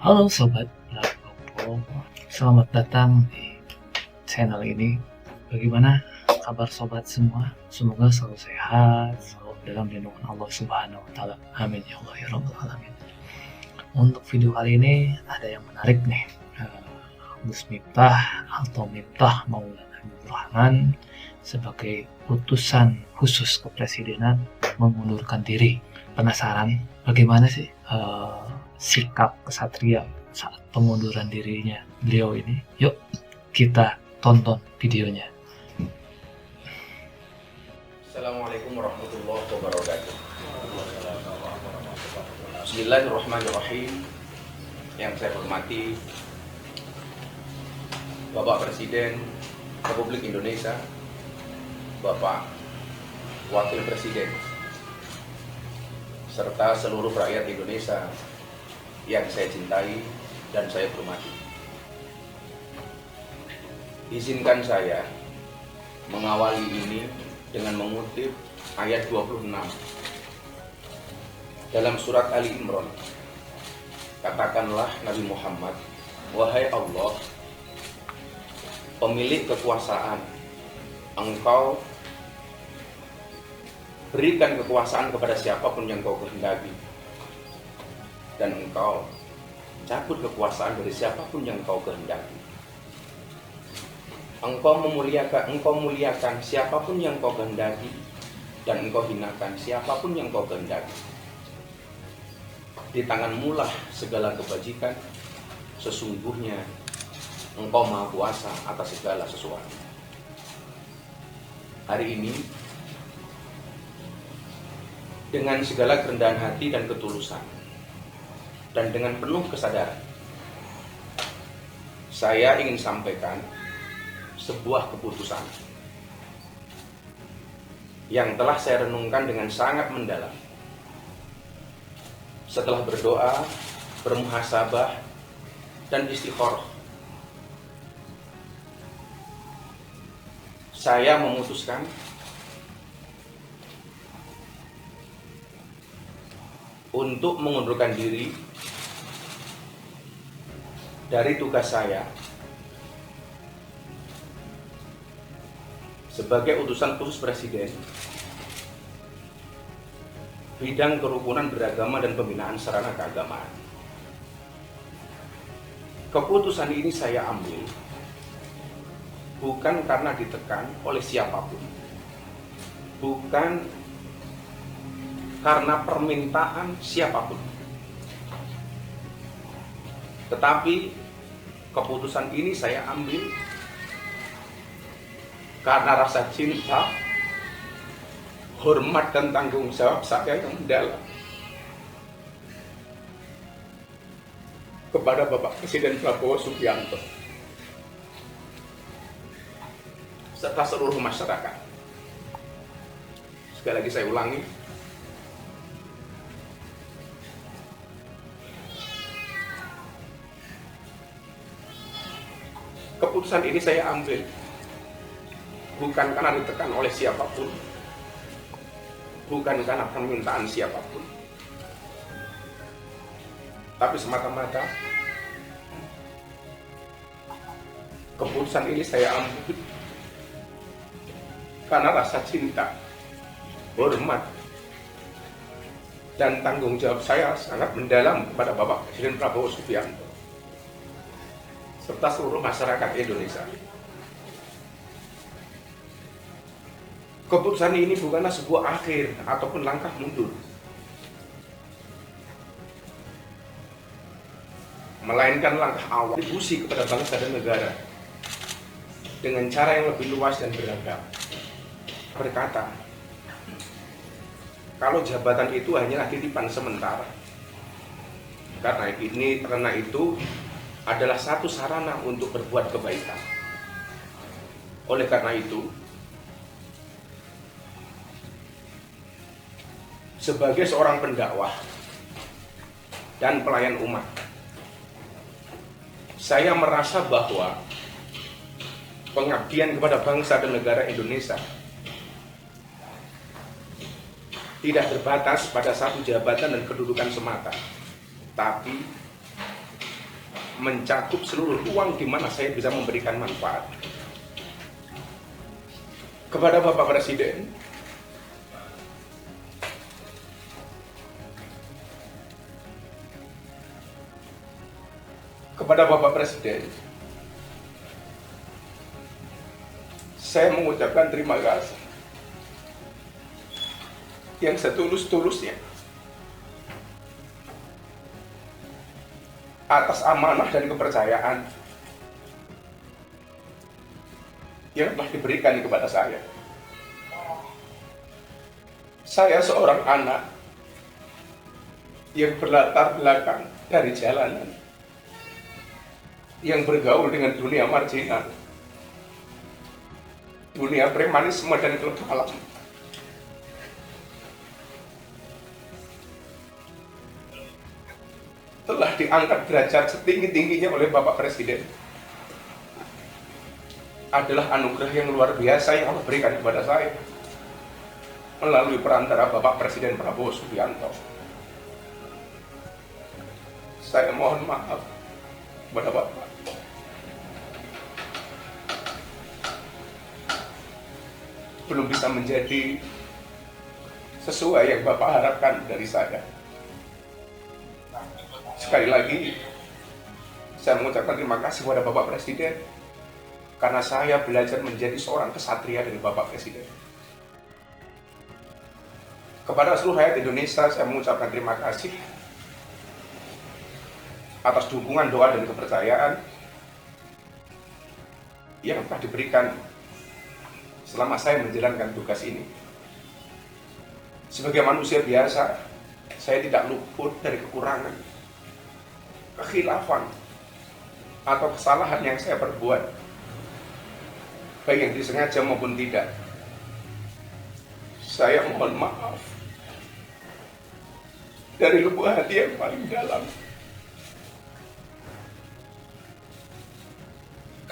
Halo Sobat Lagopo, selamat datang di channel ini. Bagaimana kabar Sobat semua? Semoga selalu sehat, selalu dalam lindungan Allah Subhanahu wa Ta'ala. Amin ya Allah ya Rabbal Alamin. Untuk video kali ini ada yang menarik nih. Gus Miftah atau Miftah Maulana Habibur Rahman sebagai utusan khusus kepresidenan mengundurkan diri. Penasaran bagaimana sih sikap kesatria saat pengunduran dirinya beliau ini? Yuk kita tonton videonya. Assalamualaikum warahmatullahi wabarakatuh. Bismillahirrahmanirrahim. Yang saya hormati Bapak Presiden Republik Indonesia, Bapak Wakil Presiden, serta seluruh rakyat Indonesia yang saya cintai dan saya hormati. Izinkan saya mengawali ini dengan mengutip ayat 26 dalam surat Ali Imran. Katakanlah Nabi Muhammad, wahai Allah, pemilik kekuasaan, Engkau berikan kekuasaan kepada siapapun yang Kau kehendaki, dan Engkau cabut kekuasaan dari siapapun yang Kau kehendaki. Engkau muliakan siapapun yang Kau kehendaki, dan Engkau hinakan siapapun yang Kau kehendaki. Di tanganmu lah segala kebajikan, sesungguhnya Engkau Maha Kuasa atas segala sesuatu. Hari ini, dengan segala kerendahan hati dan ketulusan, dan dengan penuh kesadaran, saya ingin sampaikan sebuah keputusan yang telah saya renungkan dengan sangat mendalam. Setelah berdoa, bermuhasabah, dan istikharah, saya memutuskan untuk mengundurkan diri dari tugas saya sebagai utusan khusus Presiden bidang kerukunan beragama dan pembinaan sarana keagamaan. Keputusan ini saya ambil bukan karena ditekan oleh siapapun, bukan karena permintaan siapapun, tetapi keputusan ini saya ambil karena rasa cinta, hormat, dan tanggung jawab saya yang mendalam kepada Bapak Presiden Prabowo Subianto serta seluruh masyarakat. Sekali lagi saya ulangi, keputusan ini saya ambil bukan karena ditekan oleh siapapun, bukan karena permintaan siapapun, tapi semata-mata keputusan ini saya ambil karena rasa cinta, hormat, dan tanggung jawab saya sangat mendalam kepada Bapak Presiden Prabowo Subianto serta seluruh masyarakat Indonesia. Keputusan ini bukanlah sebuah akhir ataupun langkah mundur, melainkan langkah awal kontribusi kepada bangsa dan negara dengan cara yang lebih luas dan beragam. Berkata, kalau jabatan itu hanyalah titipan sementara, karena itu adalah satu sarana untuk berbuat kebaikan. Oleh karena itu, sebagai seorang pendakwah dan pelayan umat, saya merasa bahwa pengabdian kepada bangsa dan negara Indonesia tidak terbatas pada satu jabatan dan kedudukan semata, tapi mencakup seluruh ruang di mana saya bisa memberikan manfaat. Kepada Bapak Presiden, saya mengucapkan terima kasih yang setulus-tulusnya atas amanah dan kepercayaan yang telah diberikan kepada saya. Saya seorang anak yang berlatar belakang dari jalanan, yang bergaul dengan dunia marginal, dunia premanisme dan klub alam. Telah diangkat derajat setinggi-tingginya oleh Bapak Presiden. Adalah anugerah yang luar biasa yang Allah berikan kepada saya melalui perantara Bapak Presiden Prabowo Subianto. Saya mohon maaf kepada Bapak. Belum bisa menjadi sesuai yang Bapak harapkan dari saya. Sekali lagi, saya mengucapkan terima kasih kepada Bapak Presiden karena saya belajar menjadi seorang kesatria dari Bapak Presiden. Kepada seluruh rakyat Indonesia, saya mengucapkan terima kasih atas dukungan, doa, dan kepercayaan yang telah diberikan selama saya menjalankan tugas ini. Sebagai manusia biasa, saya tidak luput dari kekurangan, kekhilafan, atau kesalahan yang saya perbuat, baik yang disengaja maupun tidak. Saya mohon maaf dari lubuk hati yang paling dalam,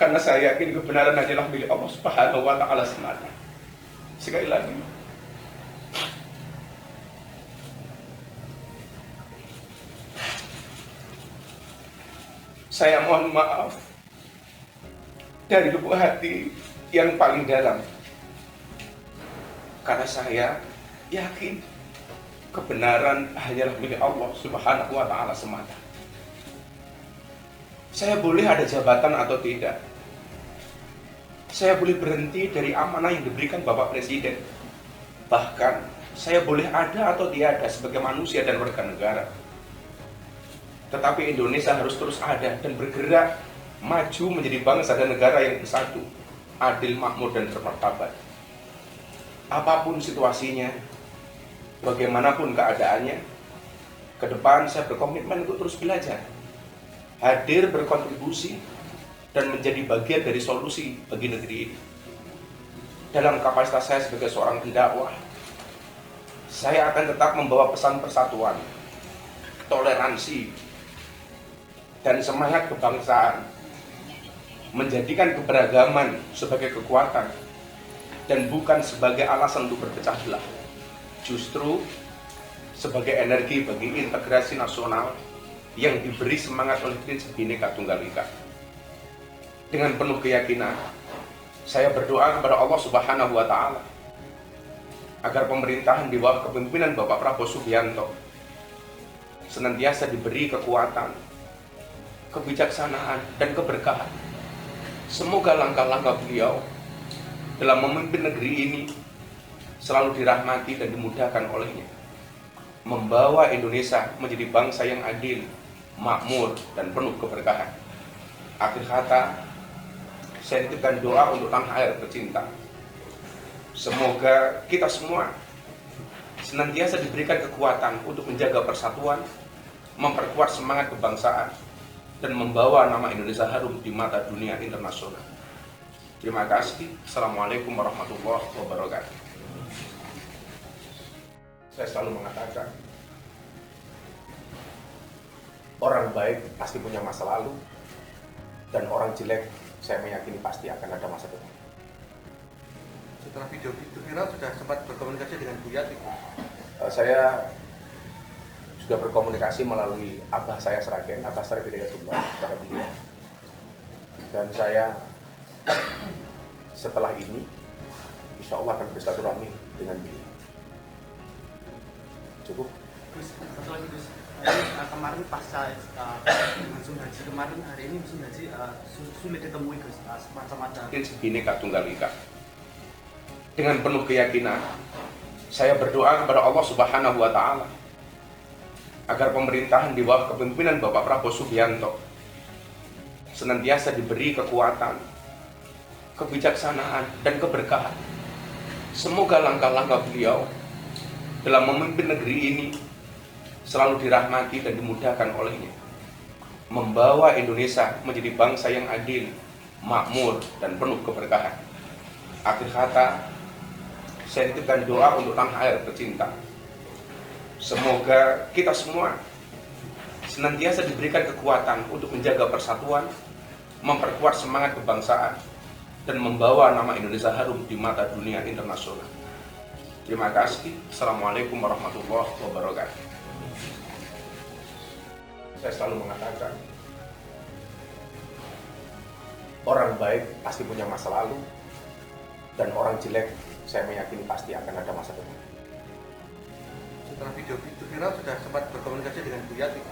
karena saya yakin kebenaran adalah milik Allah Subhanahu wa Ta'ala semata. Sekali lagi, saya mohon maaf dari lubuk hati yang paling dalam, karena saya yakin kebenaran hanyalah milik Allah Subhanahu wa Ta'ala semata. Saya boleh ada jabatan atau tidak, saya boleh berhenti dari amanah yang diberikan Bapak Presiden, bahkan saya boleh ada atau tiada sebagai manusia dan warga negara, tetapi Indonesia harus terus ada dan bergerak maju menjadi bangsa dan negara yang bersatu, adil, makmur, dan bermartabat. Apapun situasinya, bagaimanapun keadaannya, ke depan saya berkomitmen untuk terus belajar, hadir berkontribusi, dan menjadi bagian dari solusi bagi negeri ini. Dalam kapasitas saya sebagai seorang pendakwah, saya akan tetap membawa pesan persatuan, toleransi, dan semangat kebangsaan, menjadikan keberagaman sebagai kekuatan dan bukan sebagai alasan untuk berpecah belah, justru sebagai energi bagi integrasi nasional yang diberi semangat oleh prinsip Bhinneka Tunggal Ika. Dengan penuh keyakinan, saya berdoa kepada Allah Subhanahu wa Ta'ala agar pemerintahan di bawah kepemimpinan Bapak Prabowo Subianto senantiasa diberi kekuatan, kebijaksanaan, dan keberkahan. Semoga langkah-langkah beliau dalam memimpin negeri ini selalu dirahmati dan dimudahkan olehnya, membawa Indonesia menjadi bangsa yang adil, makmur, dan penuh keberkahan. Akhir kata, saya titipkan doa untuk tanah air tercinta. Semoga kita semua senantiasa diberikan kekuatan untuk menjaga persatuan, memperkuat semangat kebangsaan, dan membawa nama Indonesia harum di mata dunia internasional. Terima kasih. Assalamualaikum warahmatullahi wabarakatuh. Saya selalu mengatakan, orang baik pasti punya masa lalu, dan orang jelek saya meyakini pasti akan ada masa depan. Setelah video itu viral, sudah sempat berkomunikasi dengan Bu Yati? Saya sudah berkomunikasi melalui abah saya Sragen, Abah Syarif Hidayat Tunggal kepada beliau. Dan saya setelah ini insya Allah akan bersilaturahmi dengan beliau. Cukup. Gus, satu lagi Gus. Kemarin pasca langsung haji kemarin, hari ini musim haji sulit ditemui Gus, semacam ada. Mungkin Bhinneka Tunggal Ika. Dengan penuh keyakinan, saya berdoa kepada Allah Subhanahu wa Ta'ala agar pemerintahan di bawah kepemimpinan Bapak Prabowo Subianto senantiasa diberi kekuatan, kebijaksanaan, dan keberkahan. Semoga langkah-langkah beliau dalam memimpin negeri ini selalu dirahmati dan dimudahkan olehnya, membawa Indonesia menjadi bangsa yang adil, makmur, dan penuh keberkahan. Akhir kata, saya titipkan doa untuk tanah air tercinta. Semoga kita semua senantiasa diberikan kekuatan untuk menjaga persatuan, memperkuat semangat kebangsaan, dan membawa nama Indonesia harum di mata dunia internasional. Terima kasih. Assalamualaikum warahmatullahi wabarakatuh. Saya selalu mengatakan, orang baik pasti punya masa lalu, dan orang jelek saya meyakini pasti akan ada masa depan. Setelah video itu viral sudah sempat berkomunikasi dengan Bu Yati.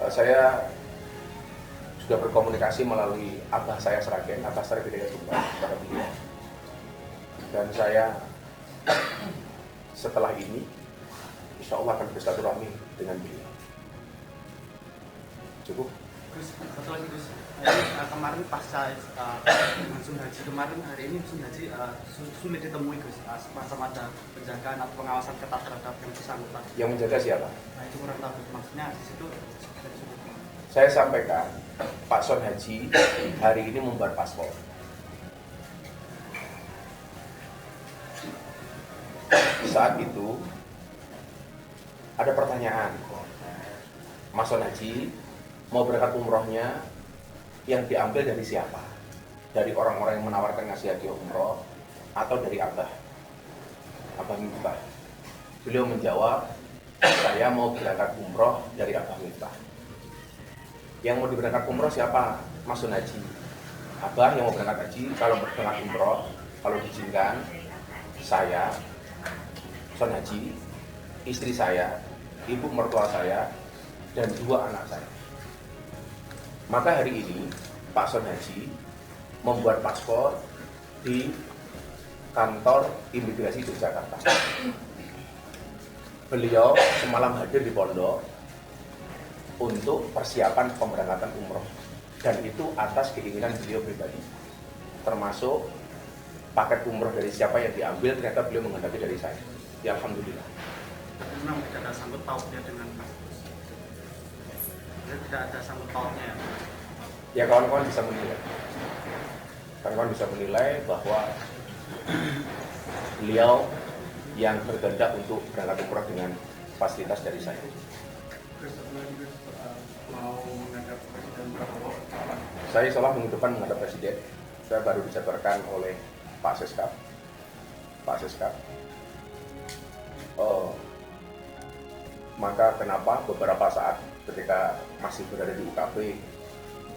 Saya sudah berkomunikasi melalui abah saya Sragen, Abah Syarif Hidayat Tunggal kepada beliau. Dan saya setelah ini insya Allah akan bersilaturahmi dengan beliau. Cukup. Gus, satu lagi Gus. Kemarin pasca langsung haji kemarin, hari ini musim haji sulit ditemui Gus, semacam ada penjagaan atau pengawasan ketat terhadap yang bersangkutan. Yang menjaga siapa? Nah itu kurang tahu Gus. Maksudnya di situ Saya sampaikan, Pak Son Haji hari ini membuat paspor. Saat itu ada pertanyaan, Mas Son Haji mau berangkat umrohnya yang diambil dari siapa? Dari orang-orang yang menawarkan ngasih hadiah umroh atau dari Abah Miftah? Beliau menjawab, saya mau berangkat umroh dari Abah Miftah. Yang mau diberangkat umroh siapa? Mas Son Haji. Abah yang mau berangkat haji, kalau berangkat umroh, kalau diizinkan, saya, Son Haji, istri saya, ibu mertua saya, dan 2 anak saya. Maka hari ini Pak Son Haji membuat paspor di kantor imigrasi Yogyakarta. Beliau semalam hadir di pondok untuk persiapan pemberangkatan umroh, dan itu atas keinginan beliau pribadi, termasuk paket umroh dari siapa yang diambil ternyata beliau menghendaki dari saya. Ya alhamdulillah. memang tidak ada sangkut pautnya dengan kasus. Tidak ada sangkut pautnya. Ya kawan-kawan bisa menilai. Kawan-kawan bisa menilai bahwa beliau yang berkehendak untuk berangkat umroh dengan fasilitas dari saya. Mau menghadap Presiden Prabowo. Saya salah minggu depan menghadap Presiden. Saya baru dijadwalkan oleh Pak Seskap. Maka kenapa beberapa saat ketika masih berada di UKP,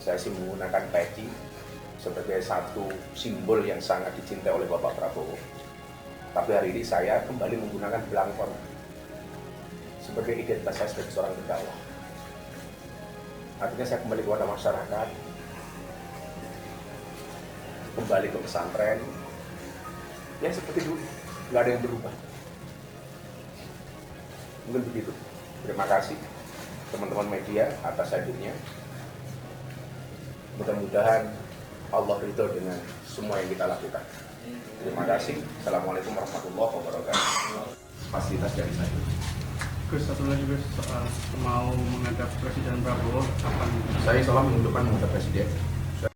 saya sih menggunakan peci sebagai satu simbol yang sangat dicintai oleh Bapak Prabowo. Tapi hari ini saya kembali menggunakan belangkon sebagai identitas saya sebagai seorang berdakwah. Artinya saya kembali kepada masyarakat, kembali ke pesantren, ya seperti dulu, nggak ada yang berubah. Mungkin begitu. Terima kasih teman-teman media atas hadirnya. Mudah-mudahan Allah ridho dengan semua yang kita lakukan. Terima kasih. Assalamualaikum warahmatullahi wabarakatuh. Fasilitas dari saya. Gus, satu lagi Gus, soal mau menghadap Presiden Prabowo kapan? Saya selalu minggu depan menghadap Presiden.